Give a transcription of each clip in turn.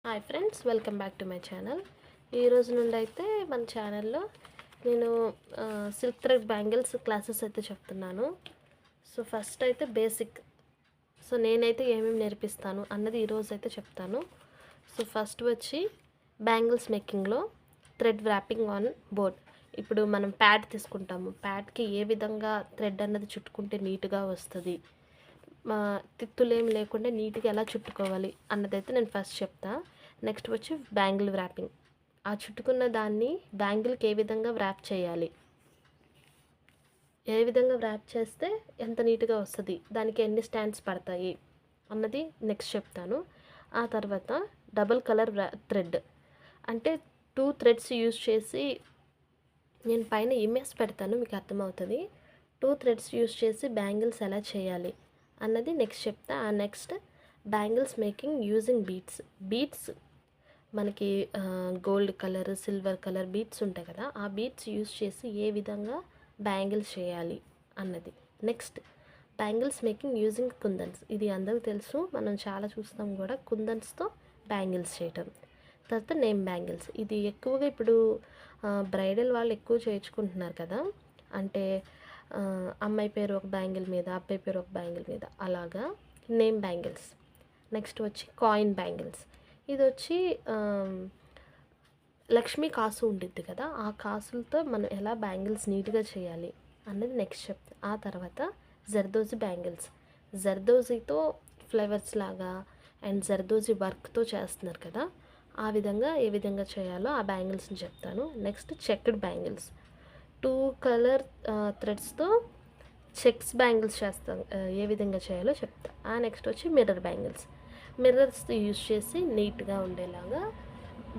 Hi friends, welcome back to my channel. ఈ రోజు నుండి అయితే మన ఛానల్లో నేను సిల్క్ థ్రెడ్ బ్యాంగిల్స్ క్లాసెస్ అయితే చెప్తున్నాను. సో ఫస్ట్ అయితే బేసిక్. సో నేనైతే ఏమేమి నేర్పిస్తాను అన్నది ఈరోజు అయితే చెప్తాను. సో ఫస్ట్ వచ్చి బ్యాంగిల్స్ మేకింగ్లో థ్రెడ్ వ్రాపింగ్ ఆన్ బోర్డ్. ఇప్పుడు మనం ప్యాడ్ తీసుకుంటాము. ప్యాడ్కి ఏ విధంగా థ్రెడ్ అన్నది చుట్టుకుంటే నీట్గా వస్తుంది, తిత్తులేమి లేకుండా నీట్గా ఎలా చుట్టుకోవాలి అన్నదైతే నేను ఫస్ట్ చెప్తా. నెక్స్ట్ వచ్చి బ్యాంగిల్ వ్రాపింగ్. ఆ చుట్టుకున్న దాన్ని బ్యాంగిల్కి ఏ విధంగా వ్రాప్ చేయాలి, ఏ విధంగా వ్రాప్ చేస్తే ఎంత నీట్గా వస్తుంది, దానికి ఎన్ని స్టాండ్స్ పడతాయి అన్నది నెక్స్ట్ చెప్తాను. ఆ తర్వాత డబుల్ కలర్ థ్రెడ్ అంటే 2 థ్రెడ్స్ యూజ్ చేసి, నేను పైన ఇమేజ్ పెడతాను, మీకు అర్థమవుతుంది. 2 థ్రెడ్స్ యూజ్ చేసి బ్యాంగిల్స్ ఎలా చేయాలి అన్నది నెక్స్ట్ చెప్తా. ఆ next bangles making using beads మనకి gold colour, silver colour beads ఉంటాయి కదా, ఆ బీడ్స్ యూజ్ చేసి ఏ విధంగా బ్యాంగిల్స్ చేయాలి అన్నది. నెక్స్ట్ బ్యాంగిల్స్ మేకింగ్ యూజింగ్ కుందన్స్. ఇది అందరికీ తెలుసు, మనం చాలా చూస్తాం కూడా కుందన్స్తో బ్యాంగిల్స్ చేయటం. తర్వాత నేమ్ బ్యాంగిల్స్. ఇది ఎక్కువగా ఇప్పుడు బ్రైడల్ వాళ్ళు ఎక్కువ చేయించుకుంటున్నారు కదా, అంటే అమ్మాయి పేరు ఒక బ్యాంగిల్ మీద, అబ్బాయి పేరు ఒక బ్యాంగిల్ మీద, అలాగా నేమ్ బ్యాంగిల్స్. నెక్స్ట్ వచ్చి కాయిన్ బ్యాంగిల్స్. ఇది వచ్చి లక్ష్మీ కాసు ఉంటుంది కదా, ఆ కాసులతో మనం ఎలా బ్యాంగిల్స్ నీట్గా చేయాలి అన్నది నెక్స్ట్ చెప్తా. ఆ తర్వాత జర్దోజీ బ్యాంగిల్స్. జర్దోజీతో ఫ్లవర్స్ లాగా అండ్ జర్దోజీ వర్క్తో చేస్తున్నారు కదా, ఆ విధంగా ఏ విధంగా చేయాలో ఆ బ్యాంగిల్స్ని చెప్తాను. Next checked bangles. 2 కలర్ థ్రెడ్స్తో చెక్స్ బ్యాంగిల్స్ చేస్తాం, ఏ విధంగా చేయాలో చెప్తా. నెక్స్ట్ వచ్చి మిర్రర్ బ్యాంగిల్స్. మిర్రర్స్ యూజ్ చేసి నీట్గా ఉండేలాగా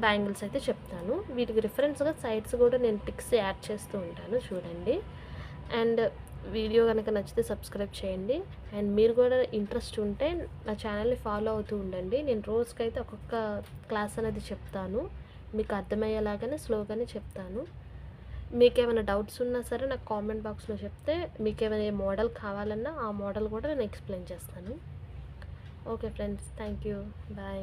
బ్యాంగిల్స్ అయితే చెప్తాను. వీటికి రిఫరెన్స్గా సైడ్స్ కూడా నేను పిక్స్ యాడ్ చేస్తూ ఉంటాను, చూడండి. అండ్ వీడియో కనుక నచ్చితే సబ్స్క్రైబ్ చేయండి. అండ్ మీరు కూడా ఇంట్రెస్ట్ ఉంటే నా ఛానల్ని ఫాలో అవుతూ ఉండండి. నేను రోజుకైతే ఒక్కొక్క క్లాస్ అనేది చెప్తాను, మీకు అర్థమయ్యేలాగానే స్లోగానే చెప్తాను. మీకేమైనా డౌట్స్ ఉన్నా సరే నాకు కామెంట్ బాక్స్లో చెప్తే, మీకేమైనా ఏ మోడల్ కావాలన్నా ఆ మోడల్ కూడా నేను ఎక్స్ప్లెయిన్ చేస్తాను. Okay friends, thank you, bye.